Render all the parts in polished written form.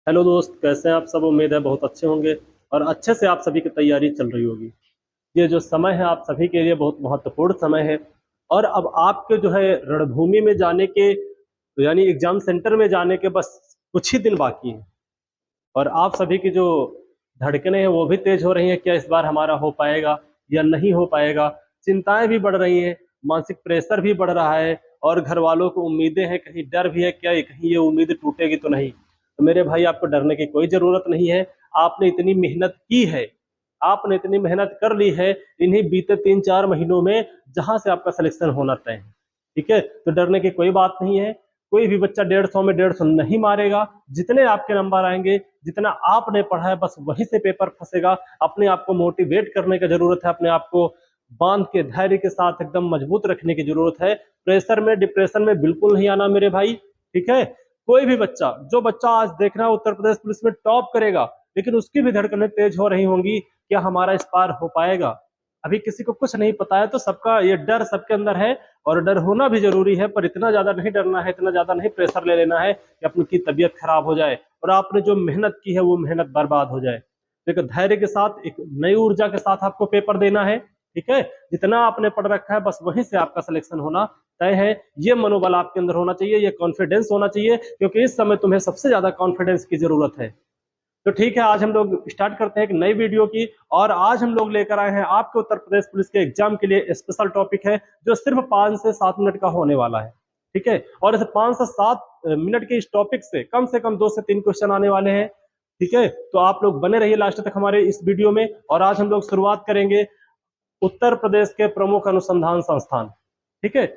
Hello दोस्त, कैसे हैं आप सब। उम्मीद है बहुत अच्छे होंगे और अच्छे से आप सभी की तैयारी चल रही होगी। ये जो समय है आप सभी के लिए बहुत महत्वपूर्ण समय है। और अब आपके जो है रणभूमि में जाने के यानी एग्जाम सेंटर में जाने के बस कुछ ही दिन बाकी हैं। और आप सभी की जो धड़कनें हैं वो भी तेज हो रही हैं, क्या इस बार हमारा हो पाएगा या नहीं हो पाएगा। चिंताएं भी बढ़ रही हैं, मानसिक प्रेशर भी बढ़ रहा है और घर वालों को उम्मीदें हैं, कहीं डर भी है क्या कहीं ये उम्मीद टूटेगी तो नहीं। तो मेरे भाई, आपको डरने की कोई जरूरत नहीं है। आपने इतनी मेहनत की है, आपने इतनी मेहनत कर ली है इन्हीं बीते 3-4 महीनों में, जहां से आपका सिलेक्शन होना तय है। ठीक है, तो डरने की कोई बात नहीं है। कोई भी बच्चा 150 में 150 नहीं मारेगा। जितने आपके नंबर आएंगे, जितना आपने पढ़ा है बस वहीं से पेपर फंसेगा। अपने आप को मोटिवेट करने की जरूरत है, अपने आप को बांध के धैर्य के साथ एकदम मजबूत रखने की जरूरत है। प्रेशर में डिप्रेशन में बिल्कुल नहीं आना मेरे भाई। ठीक है, कोई भी बच्चा, जो बच्चा आज देख रहा है उत्तर प्रदेश पुलिस में टॉप करेगा, लेकिन उसकी भी धड़कनें तेज हो रही होंगी, क्या हमारा इस पार हो पाएगा। अभी किसी को कुछ नहीं पता है, तो सबका ये डर सबके अंदर है। और डर होना भी जरूरी है, पर इतना ज्यादा नहीं डरना है, इतना ज्यादा नहीं प्रेशर ले लेना है कि अपनी की तबीयत खराब हो जाए और आपने जो मेहनत की है वो मेहनत बर्बाद हो जाए। तो एक धैर्य के साथ, एक नई ऊर्जा के साथ आपको पेपर देना है। ठीक है, जितना आपने पढ़ रखा है बस वहीं से आपका सिलेक्शन होना तय है। ये मनोबल आपके अंदर होना चाहिए, ये कॉन्फिडेंस होना चाहिए, क्योंकि इस समय तुम्हें सबसे ज्यादा कॉन्फिडेंस की जरूरत है। तो ठीक है, आज हम लोग स्टार्ट करते हैं एक नई वीडियो की। और आज हम लोग लेकर आए हैं आपके उत्तर प्रदेश पुलिस के एग्जाम के लिए स्पेशल टॉपिक है, जो सिर्फ 5 से 7 मिनट का होने वाला है। ठीक है, और इस 5 से 7 मिनट के इस टॉपिक से कम 2 से 3 क्वेश्चन आने वाले हैं। ठीक है, तो आप लोग बने रहिए लास्ट तक हमारे इस वीडियो में। और आज हम लोग शुरुआत करेंगे उत्तर प्रदेश के प्रमुख अनुसंधान संस्थान। ठीक है,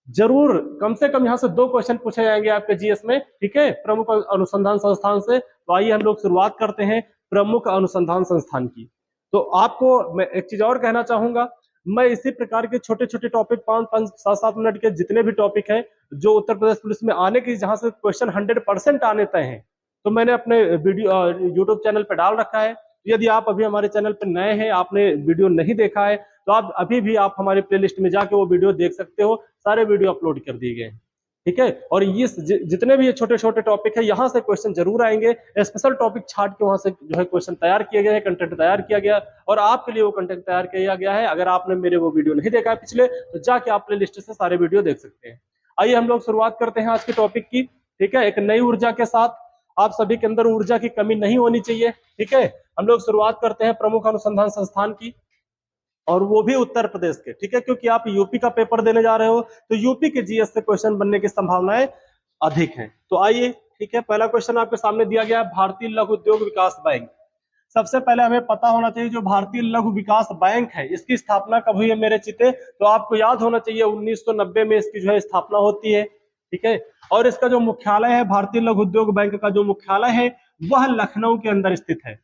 जरूर कम से कम यहाँ से 2 क्वेश्चन पूछे जाएंगे आपके जीएस में। ठीक है, प्रमुख अनुसंधान संस्थान से। तो आइए हम लोग शुरुआत करते हैं प्रमुख अनुसंधान संस्थान की। तो आपको मैं एक चीज और कहना चाहूंगा, मैं इसी प्रकार के छोटे छोटे टॉपिक 5-5, 7-7 मिनट के जितने भी टॉपिक हैं जो उत्तर प्रदेश पुलिस में आने की, जहां से क्वेश्चन 100% आने तय हैं, तो मैंने अपने वीडियो यूट्यूब चैनल पर डाल रखा है। यदि आप अभी हमारे चैनल पर नए हैं, आपने वीडियो नहीं देखा है, तो आप अभी भी आप हमारे प्लेलिस्ट में जाके वो वीडियो देख सकते हो। सारे वीडियो अपलोड कर दिए गए हैं। ठीक है, और ये जितने भी ये छोटे छोटे टॉपिक है, यहाँ से क्वेश्चन जरूर आएंगे। स्पेशल टॉपिक छाट के वहां से जो है क्वेश्चन तैयार किए गए हैं, कंटेंट तैयार किया गया और आपके लिए वो कंटेंट तैयार किया गया है। अगर आपने मेरे वो वीडियो नहीं देखा है पिछले, तो जाके आप प्ले लिस्ट से सारे वीडियो देख सकते हैं। आइए हम लोग शुरुआत करते हैं आज के टॉपिक की। ठीक है, एक नई ऊर्जा के साथ। आप सभी के अंदर ऊर्जा की कमी नहीं होनी चाहिए। ठीक है, हम लोग शुरुआत करते हैं प्रमुख अनुसंधान संस्थान की, और वो भी उत्तर प्रदेश के। ठीक है, क्योंकि आप यूपी का पेपर देने जा रहे हो, तो यूपी के जीएस से क्वेश्चन बनने की संभावनाएं अधिक हैं। तो आइए, ठीक है, पहला क्वेश्चन आपके सामने दिया गया है, भारतीय लघु उद्योग विकास बैंक। सबसे पहले हमें पता होना चाहिए जो भारतीय लघु विकास बैंक है, इसकी स्थापना कब हुई है मेरे चिते। तो आपको याद होना चाहिए 1990 में इसकी जो है स्थापना होती है। ठीक है, और इसका जो मुख्यालय है, भारतीय लघु उद्योग बैंक का जो मुख्यालय है वह लखनऊ के अंदर स्थित है।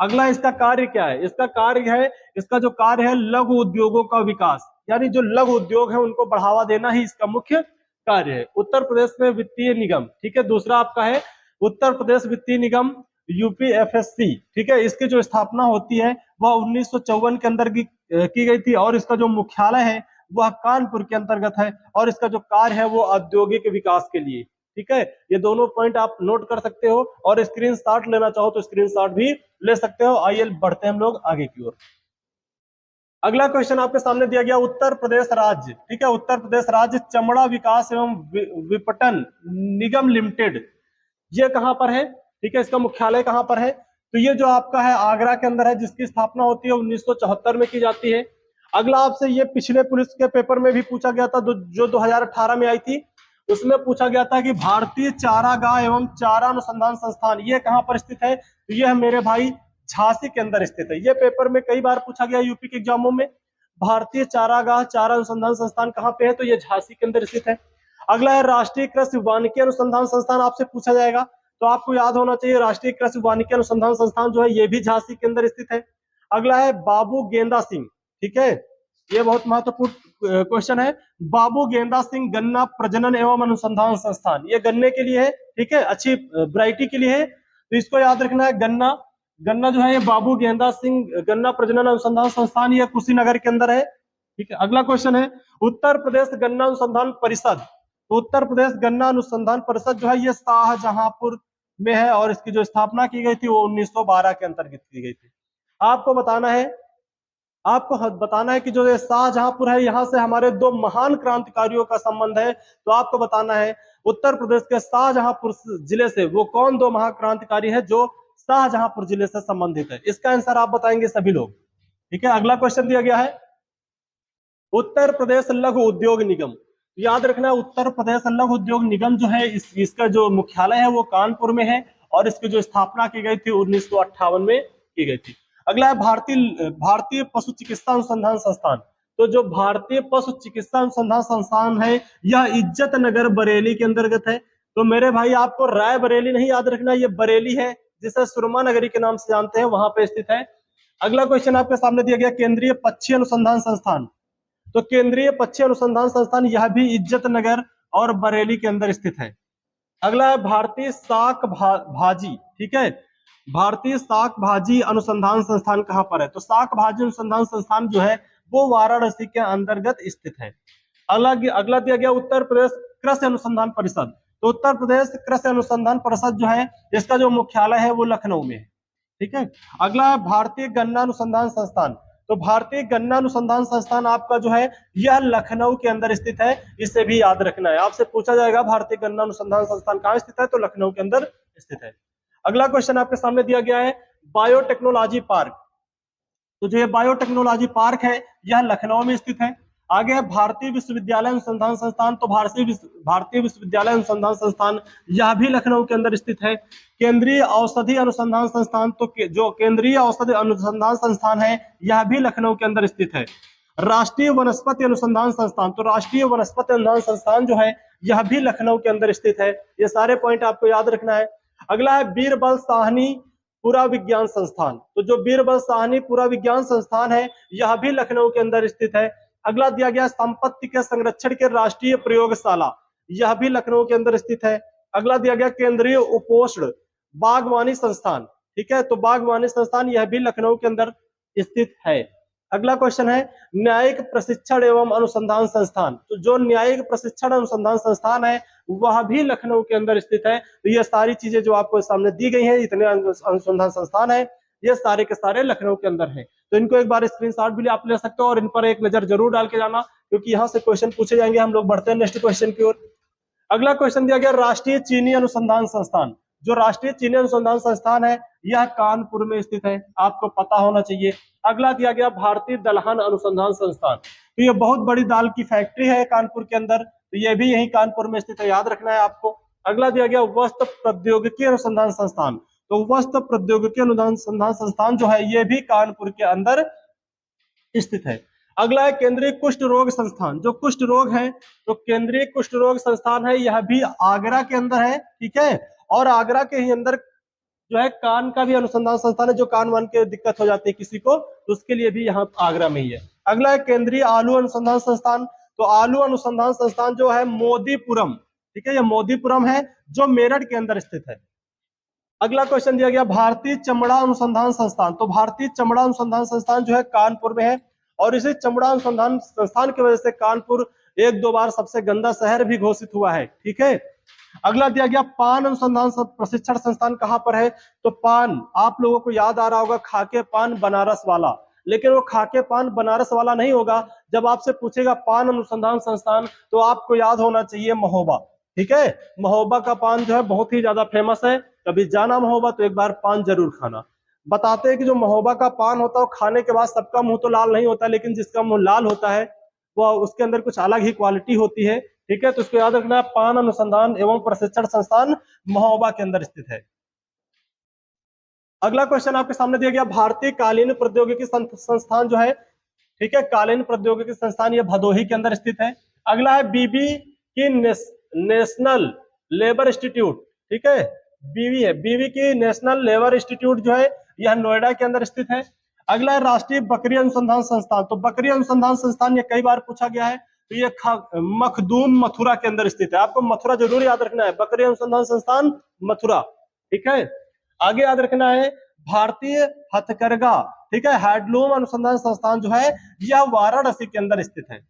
अगला इसका कार्य क्या है, इसका कार्य है, इसका जो कार्य है लघु उद्योगों का विकास, यानी जो लघु उद्योग है उनको बढ़ावा देना ही इसका मुख्य कार्य है। उत्तर प्रदेश में वित्तीय निगम। ठीक है, दूसरा आपका है उत्तर प्रदेश वित्तीय निगम, यूपीएफएससी। ठीक है, इसकी जो स्थापना होती है वह 1954 के अंदर की गई थी, और इसका जो मुख्यालय है वह कानपुर के अंतर्गत है, और इसका जो कार्य है वो औद्योगिक विकास के लिए। ठीक है, ये दोनों पॉइंट आप नोट कर सकते हो, और स्क्रीनशॉट लेना चाहो तो स्क्रीनशॉट भी ले सकते हो। आइए बढ़ते हैं हम लोग आगे की ओर। अगला क्वेश्चन आपके सामने दिया गया, उत्तर प्रदेश राज्य। ठीक है, उत्तर प्रदेश राज्य चमड़ा विकास एवं विपणन निगम लिमिटेड, ये कहां पर है। ठीक है, इसका मुख्यालय कहां पर है। तो ये जो आपका है आगरा के अंदर है, जिसकी स्थापना होती है 1974 में की जाती है। अगला आपसे ये पिछले पुलिस के पेपर में भी पूछा गया था, जो 2018 में आई थी, उसमें पूछा गया था कि भारतीय चारागाह एवं चारा अनुसंधान संस्थान ये कहां पर स्थित है। तो ये मेरे भाई झांसी के अंदर स्थित है। ये पेपर में कई बार पूछा गया यूपी के एग्जामों में, भारतीय चारागाह चारा अनुसंधान संस्थान कहां पे है, तो ये झांसी के अंदर स्थित है। अगला है राष्ट्रीय कृषि वानिकी अनुसंधान संस्थान, आपसे पूछा जाएगा, तो आपको याद होना चाहिए राष्ट्रीय कृषि वानिकी अनुसंधान संस्थान जो है ये भी झांसी के अंदर स्थित है। अगला है बाबू गेंदा सिंह। ठीक है, ये बहुत महत्वपूर्ण क्वेश्चन है, बाबू गेंदा सिंह गन्ना प्रजनन एवं अनुसंधान संस्थान, ये गन्ने के लिए है। ठीक है, अच्छी वैरायटी के लिए है, तो इसको याद रखना है। गन्ना गन्ना जो है ये बाबू गेंदा सिंह गन्ना प्रजनन अनुसंधान संस्थान, ये कुशीनगर के अंदर है। ठीक है, अगला क्वेश्चन है उत्तर प्रदेश गन्ना अनुसंधान परिषद। तो उत्तर प्रदेश गन्ना अनुसंधान परिषद जो है ये शाहजहांपुर में है और इसकी जो स्थापना की गई थी वो 1912 के अंतर्गत की गई थी। आपको बताना है कि जो ये शाहजहांपुर है, यहाँ से हमारे दो महान क्रांतिकारियों का संबंध है। तो आपको बताना है उत्तर प्रदेश के शाहजहांपुर जिले से वो कौन दो महाक्रांतिकारी है जो शाहजहांपुर जिले से संबंधित है। इसका आंसर आप बताएंगे सभी लोग। ठीक है, अगला क्वेश्चन दिया गया है उत्तर प्रदेश लघु उद्योग निगम। याद रखना उत्तर प्रदेश लघु उद्योग निगम जो है इसका जो मुख्यालय है वो कानपुर में है और इसकी जो स्थापना की गई थी 1958 में की गई थी। अगला है भारतीय पशु चिकित्सा अनुसंधान संस्थान। तो जो भारतीय पशु चिकित्सा अनुसंधान संस्थान है यह इज्जत नगर बरेली के अंतर्गत है। तो मेरे भाई आपको राय बरेली नहीं याद रखना, ये बरेली है जिसे सुरमा नगरी के नाम से जानते हैं, वहां पे स्थित है। अगला क्वेश्चन आपके सामने दिया गया केंद्रीय पक्षी अनुसंधान संस्थान। तो केंद्रीय पक्षी अनुसंधान संस्थान यह भी इज्जत नगर और बरेली के अंदर स्थित है। अगला है भारतीय शाक भाजी। ठीक है, भारतीय शाक भाजी अनुसंधान संस्थान कहां पर है? तो शाक भाजी अनुसंधान संस्थान जो है वो वाराणसी के अंतर्गत स्थित है। अगला दिया गया उत्तर प्रदेश कृषि अनुसंधान परिषद। तो उत्तर प्रदेश कृषि अनुसंधान परिषद जो है इसका जो मुख्यालय है वो लखनऊ में है। ठीक है, अगला है भारतीय गन्ना अनुसंधान संस्थान। तो भारतीय गन्ना अनुसंधान संस्थान आपका जो है यह लखनऊ के अंदर स्थित है, इसे भी याद रखना है। आपसे पूछा जाएगा भारतीय गन्ना अनुसंधान संस्थान कहां स्थित है, तो लखनऊ के अंदर स्थित है। अगला क्वेश्चन आपके सामने दिया गया है बायोटेक्नोलॉजी पार्क। तो जो ये बायोटेक्नोलॉजी पार्क है यह लखनऊ में स्थित है। आगे है भारतीय विश्वविद्यालय अनुसंधान संस्थान। तो भारतीय विश्वविद्यालय अनुसंधान संस्थान यह भी लखनऊ के अंदर स्थित है। केंद्रीय औषधि अनुसंधान संस्थान। तो जो केंद्रीय औषधि अनुसंधान संस्थान है यह भी लखनऊ के अंदर स्थित है। राष्ट्रीय वनस्पति अनुसंधान संस्थान। तो राष्ट्रीय वनस्पति अनुसंधान संस्थान जो है यह भी लखनऊ के अंदर स्थित है। ये सारे पॉइंट आपको याद रखना है। अगला है बीरबल साहनी पुरा विज्ञान संस्थान। तो जो बीरबल साहनी पुरा विज्ञान संस्थान है यह भी लखनऊ के अंदर स्थित है। अगला दिया गया संपत्ति के संरक्षण के राष्ट्रीय प्रयोगशाला, यह भी लखनऊ के अंदर स्थित है। अगला दिया गया केंद्रीय उपोष्ण बागवानी संस्थान। ठीक है, तो बागवानी संस्थान यह भी लखनऊ के अंदर स्थित है। अगला क्वेश्चन है न्यायिक प्रशिक्षण एवं अनुसंधान संस्थान। तो जो न्यायिक प्रशिक्षण अनुसंधान संस्थान है वह भी लखनऊ के अंदर स्थित है। तो ये सारी चीजें जो आपको सामने दी गई हैं, इतने अनुसंधान संस्थान है, ये सारे के सारे लखनऊ के अंदर है। तो इनको एक बार स्क्रीनशॉट भी आप ले सकते हो और इन पर एक नजर जरूर डाल के जाना, क्योंकि यहाँ से क्वेश्चन पूछे जाएंगे। हम लोग बढ़ते हैं नेक्स्ट क्वेश्चन की ओर। अगला क्वेश्चन दिया गया राष्ट्रीय चीनी अनुसंधान संस्थान। जो राष्ट्रीय चीनी अनुसंधान संस्थान है यह कानपुर में स्थित है, आपको पता होना चाहिए। अगला दिया गया भारतीय दलहन अनुसंधान संस्थान। तो ये बहुत बड़ी दाल की फैक्ट्री है कानपुर के अंदर, तो ये भी यही कानपुर में स्थित है, याद रखना है आपको। अगला दिया गया वस्त्र प्रौद्योगिकी अनुसंधान संस्थान। तो वस्त्र प्रौद्योगिकी अनुसंधान संस्थान जो है ये भी कानपुर के अंदर स्थित है। अगला है केंद्रीय कुष्ठ रोग संस्थान। जो कुष्ठ रोग है तो केंद्रीय कुष्ठ रोग संस्थान है, यह भी आगरा के अंदर है। ठीक है, और आगरा के ही अंदर जो है कान का भी अनुसंधान संस्थान है, जो कान वान के दिक्कत हो जाती है किसी को तो उसके लिए भी यहाँ आगरा में ही है। अगला है केंद्रीय आलू अनुसंधान संस्थान। तो आलू अनुसंधान संस्थान जो है मोदीपुरम, ठीक है, यह मोदीपुरम है जो मेरठ के अंदर स्थित है। अगला क्वेश्चन दिया गया भारतीय चमड़ा अनुसंधान संस्थान। तो भारतीय चमड़ा अनुसंधान संस्थान जो है कानपुर में है और इसी चमड़ा अनुसंधान संस्थान की वजह से कानपुर एक दो बार सबसे गंदा शहर भी घोषित हुआ है। ठीक है, अगला दिया गया पान अनुसंधान प्रशिक्षण संस्थान कहां पर है? तो पान आप लोगों को याद आ रहा होगा खाके पान बनारस वाला, लेकिन वो खाके पान बनारस वाला नहीं होगा। जब आपसे पूछेगा पान अनुसंधान संस्थान तो आपको याद होना चाहिए महोबा। ठीक है, महोबा का पान जो है बहुत ही ज्यादा फेमस है, कभी जाना महोबा तो एक बार पान जरूर खाना। बताते हैं कि जो महोबा का पान होता है वो खाने के बाद सबका मुंह तो लाल नहीं होता, लेकिन जिसका मुंह लाल होता है वो उसके अंदर कुछ अलग ही क्वालिटी होती है। ठीक है, तो इसको याद रखना है, पान अनुसंधान एवं प्रशिक्षण संस्थान महोबा के अंदर स्थित है। अगला क्वेश्चन आपके सामने दिया गया भारतीय कालीन प्रौद्योगिकी संस्थान जो है, ठीक है, कालीन प्रौद्योगिकी संस्थान ये भदोही के अंदर स्थित है। अगला है बीबी की नेशनल लेबर इंस्टीट्यूट। ठीक है, बीवी की नेशनल लेबर इंस्टीट्यूट जो है यह नोएडा के अंदर स्थित है। अगला है राष्ट्रीय बकरी अनुसंधान संस्थान। तो बकरी अनुसंधान संस्थान ये कई बार पूछा गया है, तो ये मखदूम मथुरा के अंदर स्थित है। आपको मथुरा जरूर याद रखना है, बकरी अनुसंधान संस्थान मथुरा। ठीक है, आगे याद रखना है भारतीय हथकरघा, ठीक है, हैंडलूम अनुसंधान संस्थान जो है यह वाराणसी के अंदर स्थित है।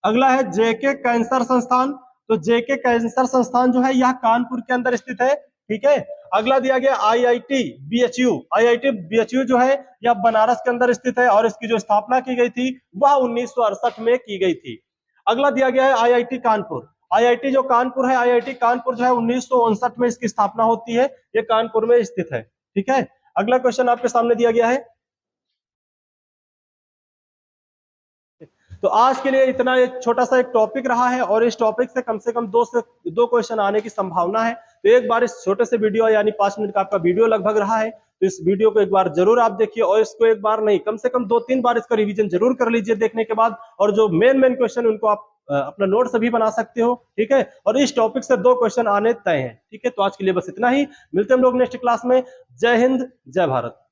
अगला है जेके कैंसर संस्थान। तो जेके कैंसर संस्थान जो है यह कानपुर के अंदर स्थित है। ठीक है। अगला दिया गया आईआईटी बीएचयू। आईआईटी बीएचयू जो है यह बनारस के अंदर स्थित है और इसकी जो स्थापना की गई थी वह 1968 में की गई थी। अगला दिया गया है आईआईटी कानपुर। आईआईटी जो कानपुर है, आईआईटी कानपुर जो है 1959 में इसकी स्थापना होती है, ये कानपुर में स्थित है, ठीक है। अगला क्वेश्चन आपके सामने दिया गया है। तो आज के लिए इतना एक छोटा सा एक टॉपिक रहा है और इस टॉपिक से कम दो क्वेश्चन आने की संभावना है। तो एक बार इस छोटे से वीडियो यानी 5 मिनट का आपका वीडियो लगभग रहा है, तो इस वीडियो को एक बार जरूर आप देखिए और इसको एक बार नहीं कम से कम 2-3 बार इसका रिवीजन जरूर कर लीजिए देखने के बाद। और जो मेन क्वेश्चन उनको आप अपना नोट भी बना सकते हो, ठीक है। और इस टॉपिक से 2 क्वेश्चन आने तय हैं, ठीक है। तो आज के लिए बस इतना ही, मिलते हैं हम लोग नेक्स्ट क्लास में। जय हिंद, जय भारत।